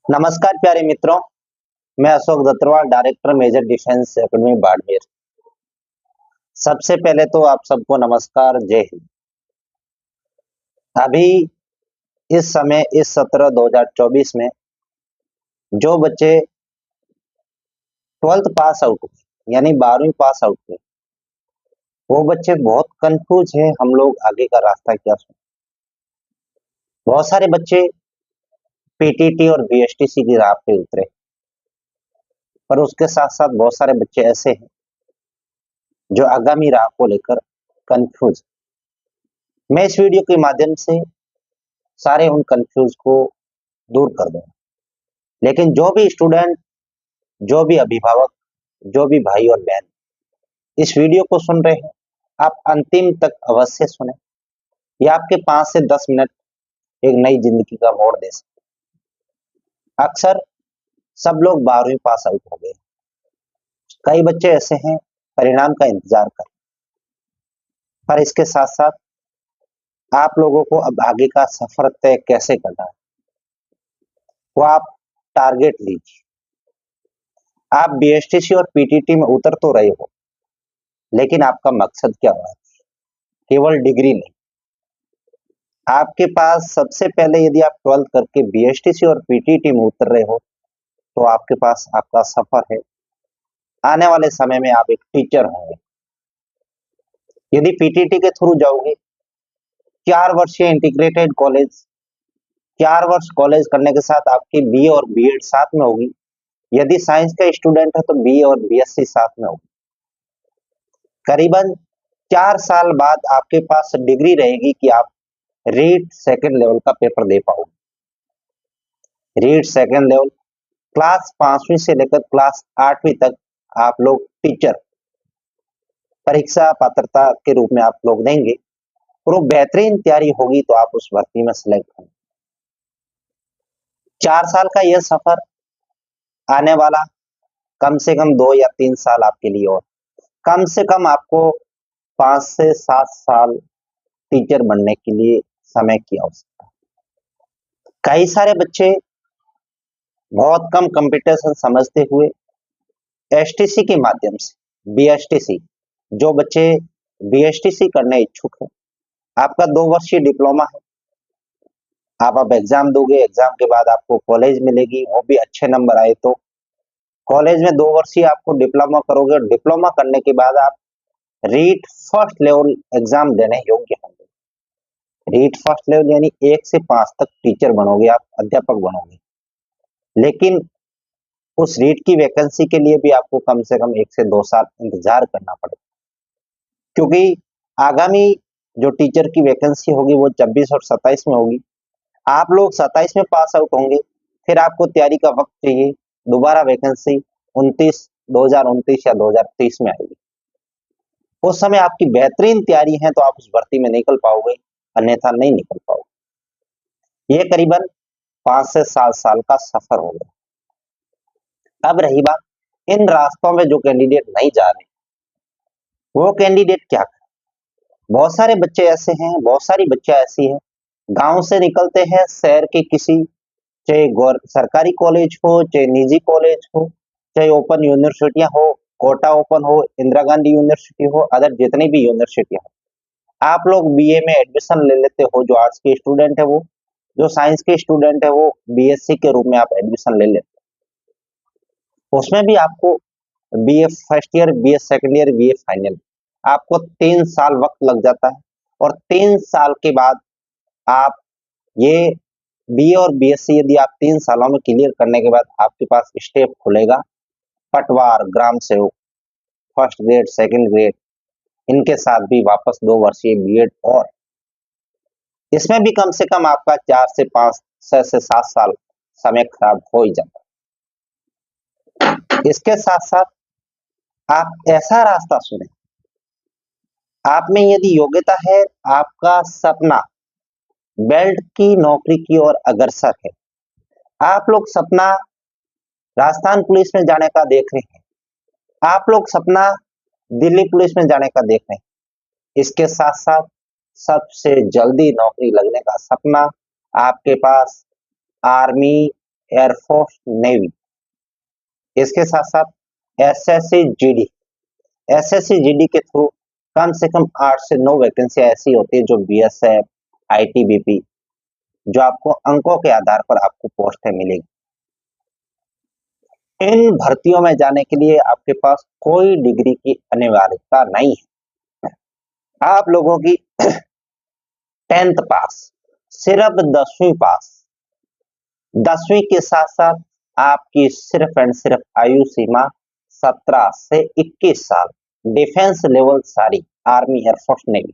नमस्कार प्यारे मित्रों, मैं Ashok Dattarwal, director Major defence Academy Barmer. सबसे पहले तो आप सबको नमस्कार, जय हिंद। अभी इस समय इस सत्र 2024 में जो बच्चे 12th पास आउट हुए यानी 12वीं पास आउट हुए, वो बच्चे बहुत कंफ्यूज है हम लोग आगे का रास्ता क्या चुने। बहुत सारे बच्चे पीटीटी और बीएसटीसी की राह पे उतरे, पर उसके साथ साथ बहुत सारे बच्चे ऐसे हैं जो आगामी राह को लेकर कंफ्यूज। मैं इस वीडियो के माध्यम से सारे उन कंफ्यूज को दूर कर दूंगा। लेकिन जो भी स्टूडेंट, जो भी अभिभावक, जो भी भाई और बहन इस वीडियो को सुन रहे हैं, आप अंतिम तक अवश्य सुने। ये आपके 5 से 10 मिनट एक नई जिंदगी का मोड़ दे सकते। अक्सर सब लोग 12वीं पास आउट हो गए, कई बच्चे ऐसे हैं परिणाम का इंतजार कर, पर इसके साथ साथ आप लोगों को अब आगे का सफर तय कैसे करना है, वो आप टारगेट लीजिए। आप बीएसटीसी और पीटीटी में उतर तो रहे हो, लेकिन आपका मकसद क्या हुआ? केवल डिग्री नहीं। आपके पास सबसे पहले यदि आप 12th करके बीएसटीसी और पीटीटी में उतर रहे हो, तो आपके पास आपका सफर है। आने वाले समय में आप एक टीचर होंगे। यदि पीटीटी के थ्रू जाओगे, 4 वर्षीय इंटीग्रेटेड कॉलेज, 4 वर्ष कॉलेज करने के साथ आपकी बीए और बीएड साथ में होगी। यदि साइंस का स्टूडेंट है तो बीए और बीएससी साथ में होगी। करीबन 4 साल बाद आपके पास डिग्री रहेगी कि आप रीट सेकंड लेवल का पेपर दे पाओगे। रीट सेकंड लेवल क्लास 5वीं से लेकर क्लास 8वीं तक आप लोग टीचर परीक्षा पात्रता के रूप में आप लोग देंगे, और वो बेहतरीन तैयारी होगी तो आप उस भर्ती में सिलेक्ट होंगे। 4 साल का यह सफर आने वाला कम से कम 2 या 3 साल आपके लिए, और कम से कम आपको 5 से 7 साल टीचर बनने के लिए समय की आवश्यकता है। कई सारे बच्चे बहुत कम कंपटीशन समझते हुए एसटीसी के माध्यम से बीएसटीसी, जो बच्चे बीएसटीसी करने इच्छुक हैं, आपका 2 वर्षीय डिप्लोमा है। आप अब एग्जाम दोगे, एग्जाम के बाद आपको कॉलेज मिलेगी, वो भी अच्छे नंबर आए तो कॉलेज में 2 वर्षीय आपको डिप्लोमा करोगे, और डिप्लोमा करने के बाद आप रीट फर्स्ट लेवल एग्जाम देने योग्य होंगे। रीट फर्स्ट लेवल यानी 1 से 5 तक टीचर बनोगे, आप अध्यापक बनोगे। लेकिन उस रीट की वैकेंसी के लिए भी आपको कम से कम 1 से 2 साल इंतजार करना पड़ेगा, क्योंकि आगामी जो टीचर की वैकेंसी होगी वो 26 और 27 में होगी। आप लोग 27 में पास आउट होंगे, फिर आपको तैयारी का वक्त चाहिए, दोबारा वैकेंसी 2029 या 2030 में आएगी। उस समय आपकी बेहतरीन तैयारी है तो आप उस भर्ती में निकल पाओगे, अन्यथा नहीं निकल पाओगे। ये करीबन 5 से 7 साल का सफर होगा। अब रही बात इन रास्तों में जो कैंडिडेट नहीं जा रहे, वो कैंडिडेट क्या करें? बहुत सारे बच्चे ऐसे हैं, बहुत सारी बच्चियां ऐसी हैं, गांव से निकलते हैं शहर के किसी, चाहे सरकारी कॉलेज हो, चाहे निजी कॉलेज हो, चाहे ओपन यूनिवर्सिटियां हो, कोटा ओपन हो, इंदिरा गांधी यूनिवर्सिटी हो, अदर जितनी भी यूनिवर्सिटियां हो, आप लोग बीए में एडमिशन ले लेते हो। जो आर्ट्स के स्टूडेंट है वो, जो साइंस के स्टूडेंट है वो बीएससी के रूप में आप एडमिशन ले लेते हो। उसमें भी आपको BA first year, BA second year, BA final, आपको 3 साल वक्त लग जाता है। और 3 साल के बाद आप ये बीए और बीएससी यदि आप 3 सालों में क्लियर करने के बाद आपके पास स्टेप खुलेगा पटवार, ग्राम सेवक, फर्स्ट ग्रेड, सेकंड ग्रेड, इनके साथ भी वापस 2 वर्षीय बीएड, और इसमें भी कम से कम आपका 4 से 5, 6 से 7 साल समय खराब हो ही जाता है। इसके साथ साथ आप ऐसा रास्ता चुनें, आप में यदि योग्यता है, आपका सपना बेल्ट की नौकरी की ओर अग्रसर है, आप लोग सपना राजस्थान पुलिस में जाने का देख रहे हैं, आप लोग सपना दिल्ली पुलिस में जाने का देख रहे हैं, इसके साथ साथ सबसे जल्दी नौकरी लगने का सपना आपके पास आर्मी, एयरफोर्स नेवी, इसके साथ साथ एसएससी जीडी, एसएससी जीडी के थ्रू कम से कम 8 से 9 वैकेंसी ऐसी होती है जो बीएसएफ, आईटीबीपी, जो आपको अंकों के आधार पर आपको पोस्टें मिलेगी। इन भर्तियों में जाने के लिए आपके पास कोई डिग्री की अनिवार्यता नहीं है। आप लोगों की 10th पास, सिर्फ 10वीं पास, 10वीं के साथ साथ आपकी सिर्फ एंड सिर्फ आयु सीमा 17 से 21 साल, डिफेंस लेवल सारी, आर्मी, एयरफोर्स, नेवी।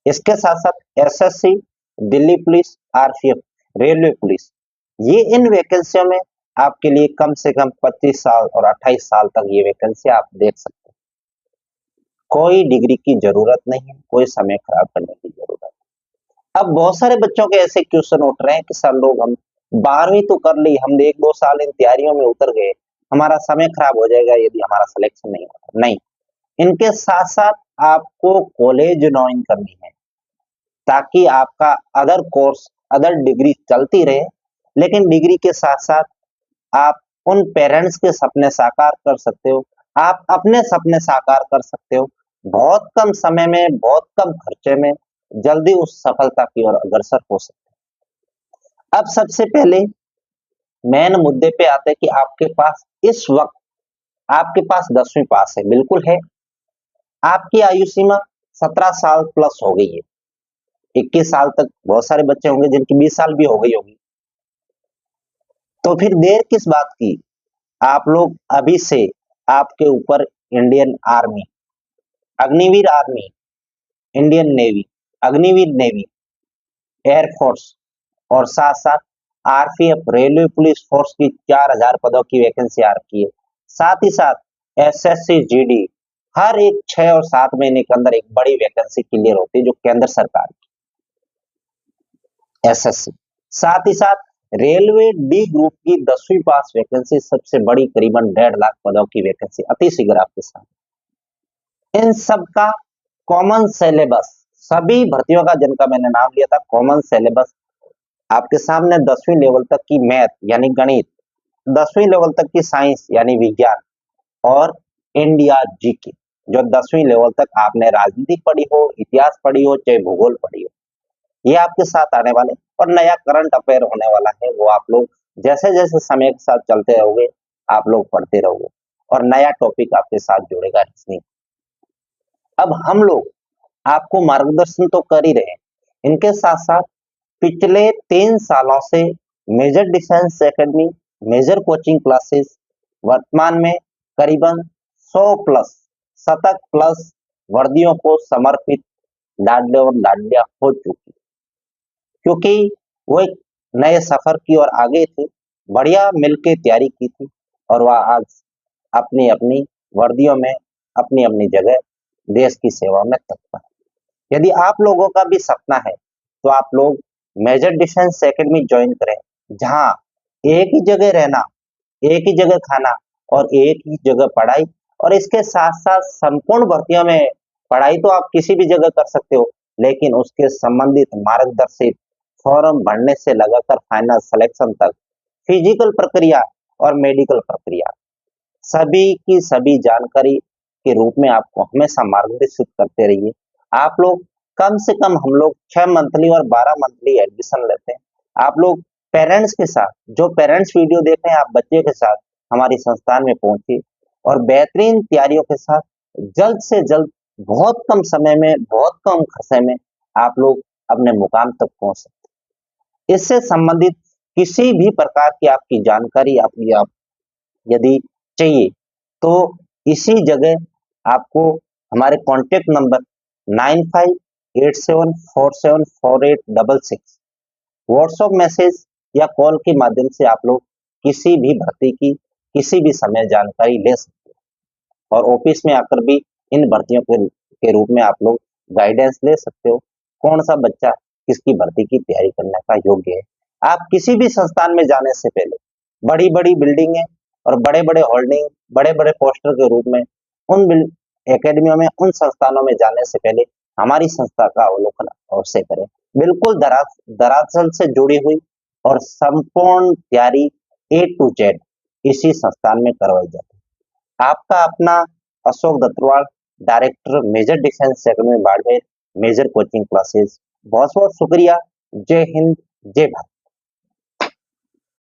इसके साथ साथ SSC, Delhi police, RPF, railway police, ये इन वैकेंसियों में आपके लिए कम से कम 25 साल और 28 साल तक ये वैकेंसी आप देख सकते हैं। कोई डिग्री की जरूरत नहीं है, कोई समय खराब करने की जरूरत है। अब बहुत सारे बच्चों के ऐसे क्वेश्चन उठ रहे हैं कि सर लोग हम 12वीं तो कर ली, हम 1-2 साल इन तैयारियों में उतर गए, हमारा समय खराब हो जाएगा यदि हमारा सिलेक्शन नहीं होता। नहीं, इनके साथ साथ आपको कॉलेज ज्वाइन करनी है ताकि आपका अदर कोर्स, अदर डिग्री चलती रहे, लेकिन डिग्री के साथ साथ आप उन पेरेंट्स के सपने साकार कर सकते हो, आप अपने सपने साकार कर सकते हो, बहुत कम समय में, बहुत कम खर्चे में जल्दी उस सफलता की ओर अग्रसर हो सकते हो। अब सबसे पहले मेन मुद्दे पे आते हैं कि आपके पास इस वक्त, आपके पास 10वीं पास है, बिल्कुल है, आपकी आयु सीमा 17 साल प्लस हो गई है, 21 साल तक बहुत सारे बच्चे होंगे जिनकी 20 साल भी हो गई होगी, तो फिर देर किस बात की। आप लोग अभी से आपके ऊपर Indian army, Agniveer army, Indian navy, Agniveer navy, air force और साथ साथ आरपीएफ, रेलवे पुलिस फोर्स की 4000 पदों की वैकेंसी आ रखी है। साथ ही साथ एसएससी जीडी, हर एक 6 और 7 महीने के अंदर एक बड़ी वैकेंसी क्लियर होती है जो केंद्र सरकार की एसएससी। साथ ही साथ रेलवे डी ग्रुप की 10वीं पास वैकेंसी सबसे बड़ी, करीबन 1.5 लाख पदों की वैकेंसी अति शीघ्र आपके सामने। इन सब का कॉमन सिलेबस, सभी भर्तियों का जिनका मैंने नाम लिया था, कॉमन सिलेबस आपके सामने 10वीं लेवल तक की मैथ यानी गणित, 10वीं लेवल तक की साइंस यानी विज्ञान और इंडिया जीके, जो 10वीं लेवल तक आपने राजनीति पढ़ी हो, इतिहास पढ़ी हो, चाहे भूगोल पढ़ी हो, ये आपके साथ आने वाले। और नया करंट अफेयर होने वाला है, वो आप लोग जैसे जैसे समय के साथ चलते रहोगे आप लोग पढ़ते रहोगे और नया टॉपिक आपके साथ जुड़ेगा इसमें। अब हम लोग आपको मार्गदर्शन तो कर ही रहे हैं, इनके साथ साथ पिछले 3 सालों से major defence academy, major coaching classes वर्तमान में करीबन 100 प्लस, शतक प्लस वर्दियों को समर्पित लाडले और लाडलिया हो चुकी, क्योंकि वो एक नए सफर की ओर आगे थे, बढ़िया मिलके तैयारी की थी और वह आज अपनी अपनी वर्दियों में, अपनी अपनी जगह देश की सेवा में तत्पर है। यदि आप लोगों का भी सपना है तो आप लोग मेजर डिफेंस एकेडमी ज्वाइन करें, जहां एक ही जगह रहना, एक ही जगह खाना और एक ही जगह पढ़ाई, और इसके साथ साथ संपूर्ण भर्तियों में पढ़ाई तो आप किसी भी जगह कर सकते हो, लेकिन उसके संबंधित मार्गदर्शित फॉर्म भरने से लगाकर फाइनल सिलेक्शन तक फिजिकल प्रक्रिया और मेडिकल प्रक्रिया सभी की सभी जानकारी के रूप में आपको हमेशा मार्गदर्शित करते रहिए। आप लोग कम से कम, हम लोग 6 मंथली और 12 मंथली एडमिशन लेते हैं। आप लोग पेरेंट्स के साथ, जो पेरेंट्स वीडियो देख रहे हैं, आप बच्चे के साथ हमारी संस्थान में पहुंचिए और बेहतरीन तैयारियों के साथ जल्द से जल्द, बहुत कम समय में, बहुत कम खर्चे में आप लोग अपने मुकाम तक पहुंच सकते हैं। इससे संबंधित किसी भी प्रकार की आपकी जानकारी आपकी आप यदि चाहिए तो इसी जगह आपको हमारे कॉन्टेक्ट नंबर 9587474866 व्हाट्सएप मैसेज या कॉल के माध्यम से आप लोग किसी भी भर्ती की किसी भी समय जानकारी ले सकते हैं और ऑफिस में आकर भी इन भर्तियों के रूप में आप लोग गाइडेंस ले सकते हो, कौन सा बच्चा किसकी भर्ती की तैयारी करने का योग्य है। आप किसी भी संस्थान में जाने से पहले बड़ी बड़ी बिल्डिंगें और बड़े बड़े होल्डिंग, बड़े बड़े पोस्टर के रूप में उन एकेडमियों में, उन संस्थानों में जाने से पहले हमारी संस्था का अवलोकन अवश्य करें। बिल्कुल दरअसल से जुड़ी हुई और संपूर्ण तैयारी ए टू जेड इसी संस्थान में करवाई जाती है। आपका अपना Ashok Dattwal, director Major defence Academy Barmer, Major coaching classes. बहुत बहुत शुक्रिया। जय हिंद, जय भारत।